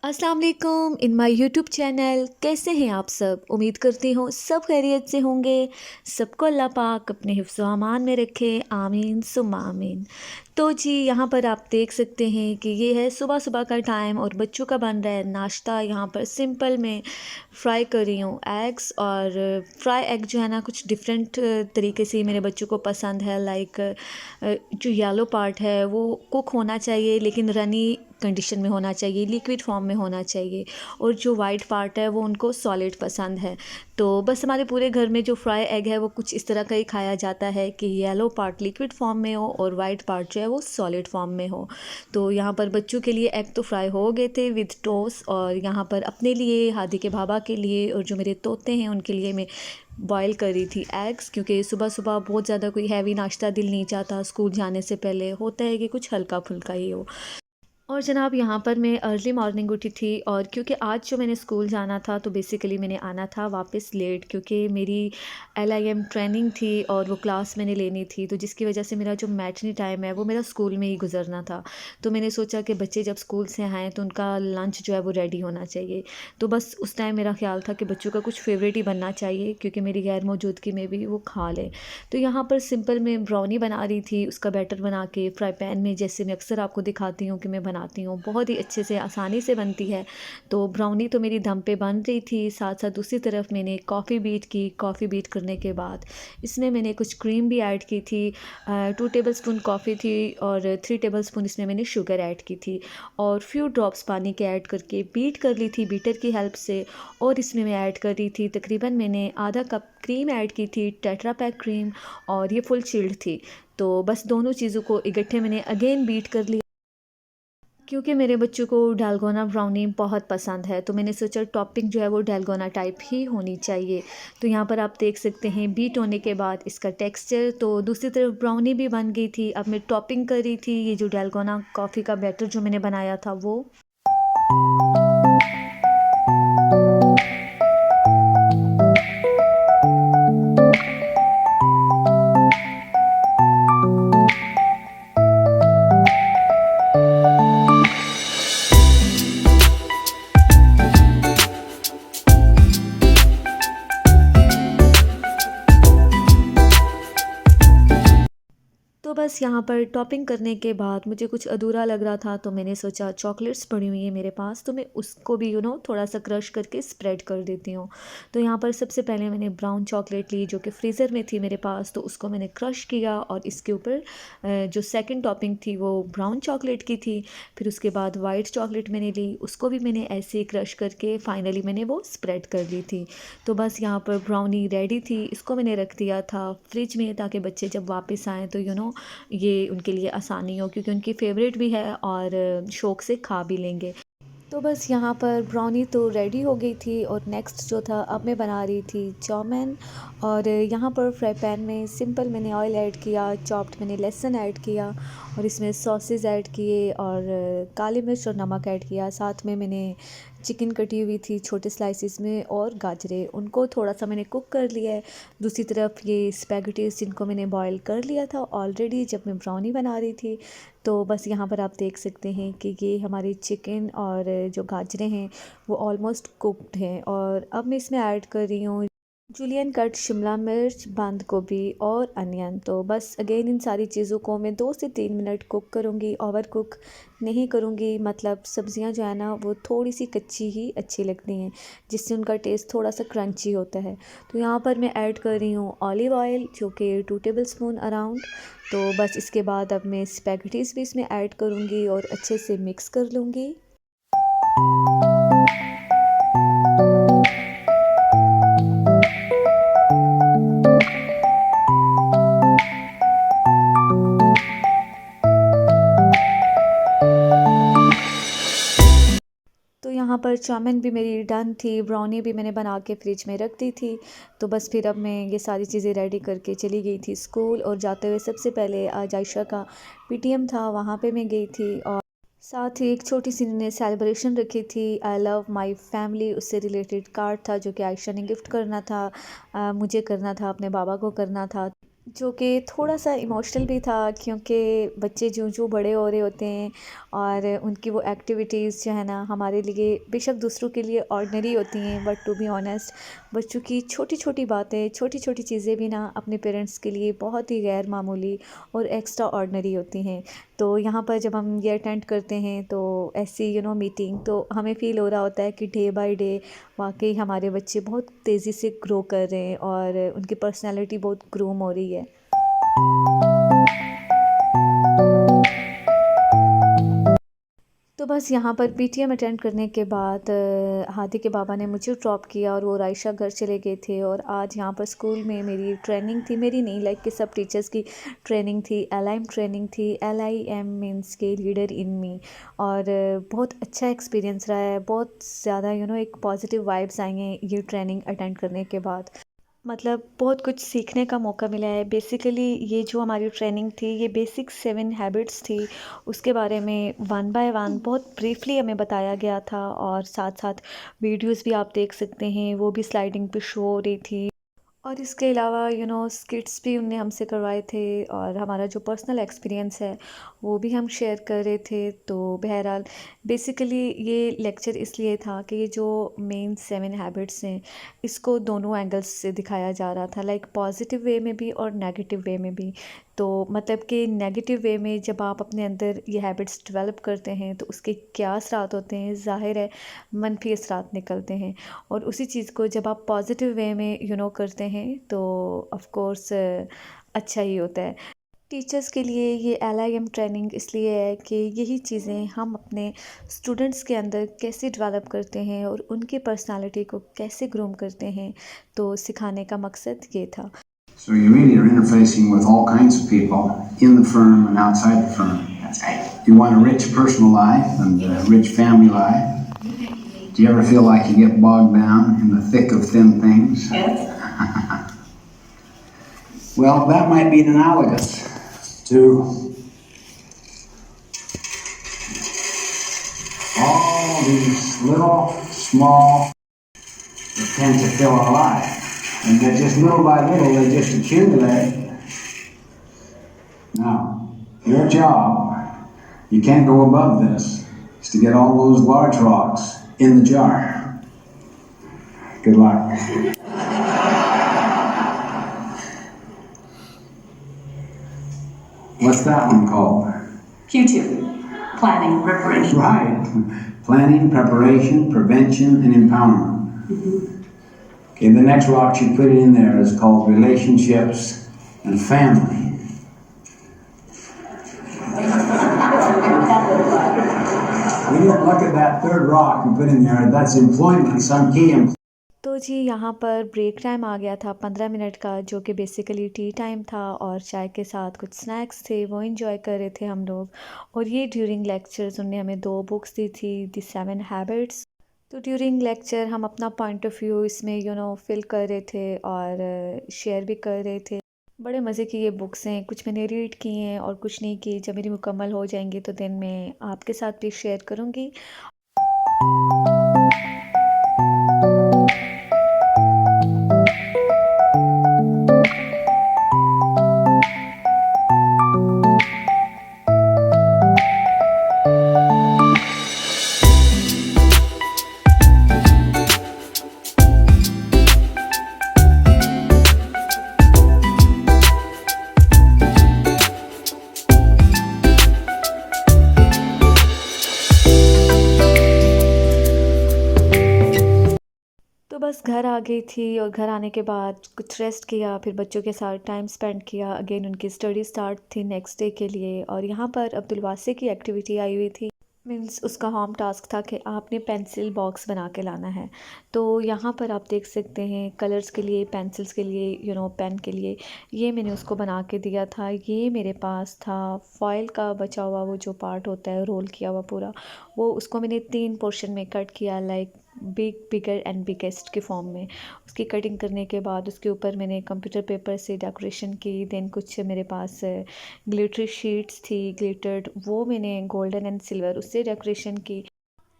अस्सलाम वालेकुम in my YouTube channel. कैसे हैं आप सब? उम्मीद करती हूँ सब खैरियत से होंगे। सबको अल्लाह पाक अपने हिफ्ज़ व अमान में रखे, आमीन सुम्मा आमीन। तो जी यहाँ पर आप देख सकते हैं कि ये है सुबह सुबह का टाइम और बच्चों का बन रहा है नाश्ता। यहाँ पर सिंपल मैं फ्राई कर रही हूँ एग्स, और फ्राई एग जो है ना कुछ डिफरेंट तरीके से मेरे बच्चों को पसंद है। लाइक जो येलो पार्ट है वो कुक होना चाहिए, लेकिन रनी कंडीशन में होना चाहिए, लिक्विड फॉर्म में होना चाहिए, और जो वाइट पार्ट है वो उनको सॉलिड पसंद है। तो बस हमारे पूरे घर में जो फ्राई एग है वो कुछ इस तरह का ही खाया जाता है कि येलो पार्ट लिक्विड फॉर्म में हो और वाइट पार्ट जो है वो सॉलिड फॉर्म में हो। तो यहाँ पर बच्चों के लिए एग तो फ्राई हो गए थे विद टोस्ट, और यहाँ पर अपने लिए, हादी के बाबा के लिए और जो मेरे तोते हैं उनके लिए मैं बॉयल कर रही थी एग्स, क्योंकि सुबह सुबह बहुत ज़्यादा कोई हैवी नाश्ता दिल नहीं चाहता। स्कूल जाने से पहले होता है कि कुछ हल्का फुल्का ही हो। और जनाब यहाँ पर मैं अर्ली मॉर्निंग उठी थी, और क्योंकि आज जो मैंने स्कूल जाना था तो बेसिकली मैंने आना था वापस लेट, क्योंकि मेरी LIM ट्रेनिंग थी और वो क्लास मैंने लेनी थी, तो जिसकी वजह से मेरा जो मैटनी टाइम है वो मेरा स्कूल में ही गुजरना था। तो मैंने सोचा कि बच्चे जब स्कूल से आएँ तो उनका लंच जो है वो रेडी होना चाहिए। तो बस उस टाइम मेरा ख्याल था कि बच्चों का कुछ फेवरेट ही बनना चाहिए, क्योंकि मेरी गैर मौजूदगी में भी वो खा लें। तो यहाँ पर सिंपल मैं ब्राउनी बना रही थी, उसका बैटर बना के फ्राई पैन में, जैसे मैं अक्सर आपको दिखाती हूँ कि मैं बनाती हूँ, बहुत ही अच्छे से आसानी से बनती है। तो ब्राउनी तो मेरी दम पे बन रही थी, साथ साथ दूसरी तरफ मैंने कॉफ़ी बीट की। कॉफ़ी बीट करने के बाद इसमें मैंने कुछ क्रीम भी ऐड की थी। 2 टेबलस्पून कॉफ़ी थी और 3 टेबलस्पून इसमें मैंने शुगर ऐड की थी, और फ्यू ड्रॉप्स पानी के ऐड करके बीट कर ली थी बीटर की हेल्प से। और इसमें मैं ऐड कर रही थी, तकरीबन मैंने आधा कप क्रीम ऐड की थी, टेट्रा पैक क्रीम, और ये फुल चिल्ड थी। तो बस दोनों चीज़ों को इकट्ठे मैंने अगेन बीट कर लिया, क्योंकि मेरे बच्चों को डालगोना ब्राउनी बहुत पसंद है। तो मैंने सोचा टॉपिंग जो है वो डालगोना टाइप ही होनी चाहिए। तो यहाँ पर आप देख सकते हैं बीट होने के बाद इसका टेक्सचर। तो दूसरी तरफ ब्राउनी भी बन गई थी। अब मैं टॉपिंग कर रही थी ये जो डालगोना कॉफ़ी का बैटर जो मैंने बनाया था वो। तो बस यहाँ पर टॉपिंग करने के बाद मुझे कुछ अधूरा लग रहा था, तो मैंने सोचा चॉकलेट्स पड़ी हुई है मेरे पास, तो मैं उसको भी थोड़ा सा क्रश करके स्प्रेड कर देती हूँ। तो यहाँ पर सबसे पहले मैंने ब्राउन चॉकलेट ली जो कि फ्रीज़र में थी मेरे पास, तो उसको मैंने क्रश किया, और इसके ऊपर जो सेकंड टॉपिंग थी वो ब्राउन चॉकलेट की थी। फिर उसके बाद वाइट चॉकलेट मैंने ली, उसको भी मैंने ऐसे ही क्रश करके फाइनली मैंने वो स्प्रेड कर ली थी। तो बस यहाँ पर ब्राउनी रेडी थी, इसको मैंने रख दिया था फ्रिज में, ताकि बच्चे जब वापस आएँ तो ये उनके लिए आसानी हो, क्योंकि उनकी फेवरेट भी है और शौक़ से खा भी लेंगे। तो बस यहाँ पर ब्राउनी तो रेडी हो गई थी, और नेक्स्ट जो था अब मैं बना रही थी चाउमीन। और यहाँ पर फ्राई पैन में सिंपल मैंने ऑयल ऐड किया, चॉप्ड मैंने लहसुन ऐड किया, और इसमें सॉसेज ऐड किए, और काली मिर्च और नमक ऐड किया। साथ में मैंने चिकन कटी हुई थी छोटे स्लाइसिस में, और गाजरें, उनको थोड़ा सा मैंने कुक कर लिया है। दूसरी तरफ ये स्पैगेटीज जिनको मैंने बॉईल कर लिया था ऑलरेडी जब मैं ब्राउनी बना रही थी। तो बस यहाँ पर आप देख सकते हैं कि ये हमारी चिकन और जो गाजरें हैं वो ऑलमोस्ट कुक्ड हैं, और अब मैं इसमें ऐड कर रही हूँ जूलियन कट शिमला मिर्च, बंद गोभी और अनियन। तो बस अगेन इन सारी चीज़ों को मैं 2 से 3 मिनट कुक करूँगी, ओवर कुक नहीं करूँगी। मतलब सब्ज़ियाँ जो है ना वो थोड़ी सी कच्ची ही अच्छी लगती हैं, जिससे उनका टेस्ट थोड़ा सा क्रंची होता है। तो यहाँ पर मैं ऐड कर रही हूँ ऑलिव ऑयल जो कि 2 टेबलस्पून अराउंड। तो बस इसके बाद अब मैं स्पैगेटीज़ भी इसमें ऐड करूँगी और अच्छे से मिक्स कर लूँगी। तो यहाँ पर चाउमीन भी मेरी डन थी, ब्राउनी भी मैंने बना के फ्रिज में रख दी थी। तो बस फिर अब मैं ये सारी चीज़ें रेडी करके चली गई थी स्कूल, और जाते हुए सबसे पहले आज आयशा का PTM था, वहाँ पे मैं गई थी, और साथ ही एक छोटी सी ने सेलिब्रेशन रखी थी, आई लव माय फैमिली, उससे रिलेटेड कार्ड था जो कि आयशा ने गिफ्ट करना था, मुझे करना था, अपने बाबा को करना था। जो कि थोड़ा-सा इमोशनल भी था, क्योंकि बच्चे ज्यों-ज्यों बड़े हो रहे होते हैं और उनकी वो एक्टिविटीज़ जो है ना हमारे लिए बेशक दूसरों के लिए ऑर्डिनरी होती हैं, बट टू बी ऑनेस्ट बच्चों की छोटी-छोटी बातें, छोटी-छोटी चीज़ें भी ना अपने पेरेंट्स के लिए बहुत ही गैर मामूली और एक्स्ट्रा ऑर्डिनरी होती हैं। तो यहाँ पर जब हम ये अटेंड करते हैं तो ऐसी मीटिंग तो हमें फ़ील हो रहा होता है कि डे बाय डे वाक़ई हमारे बच्चे बहुत तेज़ी से ग्रो कर रहे हैं और उनकी पर्सनैलिटी बहुत ग्रूम हो रही है। तो बस यहाँ पर पीटीएम अटेंड करने के बाद हादी के बाबा ने मुझे ड्रॉप किया और वो रायशा घर चले गए थे। और आज यहाँ पर स्कूल में मेरी ट्रेनिंग थी, मेरी नहीं लाइक कि सब टीचर्स की ट्रेनिंग थी, एलआईएम ट्रेनिंग थी। एलआईएम मीन्स के लीडर इन मी। और बहुत अच्छा एक्सपीरियंस रहा है, बहुत ज़्यादा एक पॉजिटिव वाइब्स आई हैं ये ट्रेनिंग अटेंड करने के बाद। मतलब बहुत कुछ सीखने का मौका मिला है। बेसिकली ये जो हमारी ट्रेनिंग थी ये बेसिक 7 हैबिट्स थी, उसके बारे में वन बाय वन बहुत ब्रीफली हमें बताया गया था। और साथ साथ वीडियोस भी आप देख सकते हैं, वो भी स्लाइडिंग पे शो हो रही थी। और इसके अलावा स्किट्स भी उनने हमसे करवाए थे और हमारा जो पर्सनल एक्सपीरियंस है वो भी हम शेयर कर रहे थे। तो बहरहाल बेसिकली ये लेक्चर इसलिए था कि ये जो मेन 7 हैबिट्स हैं इसको दोनों एंगल्स से दिखाया जा रहा था, लाइक पॉजिटिव वे में भी और नेगेटिव वे में भी। तो मतलब कि नेगेटिव वे में जब आप अपने अंदर ये हैबिट्स डेवलप करते हैं तो उसके क्या असरात होते हैं, ज़ाहिर है मनफी असरात निकलते हैं। और उसी चीज़ को जब आप पॉजिटिव वे में करते हैं तो ऑफ कोर्स अच्छा ही होता है। टीचर्स के लिए ये एलआईएम ट्रेनिंग इसलिए है कि यही चीज़ें हम अपने स्टूडेंट्स के अंदर कैसे डेवलप करते हैं और उनकी पर्सनालिटी को कैसे ग्रूम करते हैं, तो सिखाने का मकसद ये था। So you really are interfacing with all kinds of people in the firm and outside the firm. That's right. You want a rich personal life and a rich family life. Do you ever feel like you get bogged down in the thick of thin things? Yes. Well, that might be analogous to all these little, small that tend to fill our life. And that just little by little, they just accumulate. Now, your job, you can't go above this, is to get all those large rocks in the jar. Good luck. What's that one called? Q2, planning, preparation. Right. Planning, preparation, prevention, and empowerment. Mm-hmm. Okay, the next rock you put in there is called relationships and family. When you look at that third rock you put in there, that's employment, some key employment. तो जी यहाँ पर break time आ गया था 15 minute का, जो कि basically T time था और चाय के साथ कुछ स्नैक्स थे, वो इन्जॉय कर रहे थे हम लोग। और ये ड्यूरिंग लेक्चर्स उन्होंने हमें 2 बुक्स दी थी, द 7 हैबिट्स। तो ड्यूरिंग लेक्चर हम अपना पॉइंट ऑफ व्यू इसमें फिल कर रहे थे और शेयर भी कर रहे थे। बड़े मज़े की ये बुक्स हैं, कुछ मैंने रीड की हैं और कुछ नहीं की। जब मेरी मुकम्मल हो जाएंगी तो दिन मैं आपके साथ भी शेयर करूँगी। तो बस घर आ गई थी और घर आने के बाद कुछ रेस्ट किया, फिर बच्चों के साथ टाइम स्पेंड किया। अगेन उनकी स्टडी स्टार्ट थी नेक्स्ट डे के लिए। और यहाँ पर अब्दुल वासे की एक्टिविटी आई हुई थी, मीन्स उसका होम टास्क था कि आपने पेंसिल बॉक्स बना के लाना है। तो यहाँ पर आप देख सकते हैं कलर्स के लिए, पेंसिल्स के लिए, पेन के लिए ये मैंने उसको बना के दिया था। ये मेरे पास था फॉयल का बचा हुआ वो जो पार्ट होता है रोल किया हुआ पूरा, वो उसको मैंने 3 पोर्शन में कट किया, like big, bigger and biggest के फॉर्म में। उसकी कटिंग करने के बाद उसके ऊपर मैंने कंप्यूटर पेपर से डेकोरेशन की। देन कुछ मेरे पास ग्लिटरी शीट्स थी, ग्लिटर्ड, वो मैंने गोल्डन एंड सिल्वर उससे डेकोरेशन की।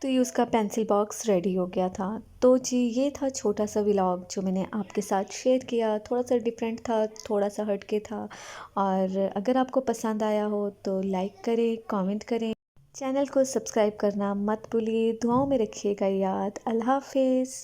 तो ये उसका पेंसिल बॉक्स रेडी हो गया था। तो जी ये था छोटा सा व्लॉग जो मैंने आपके साथ शेयर किया। थोड़ा सा डिफरेंट था, थोड़ा सा हटके था। और अगर आपको पसंद आया हो तो लाइक करें, कमेंट करें, चैनल को सब्सक्राइब करना मत भूलिए। दुआओं में रखिएगा याद। अल्लाह हाफिज़।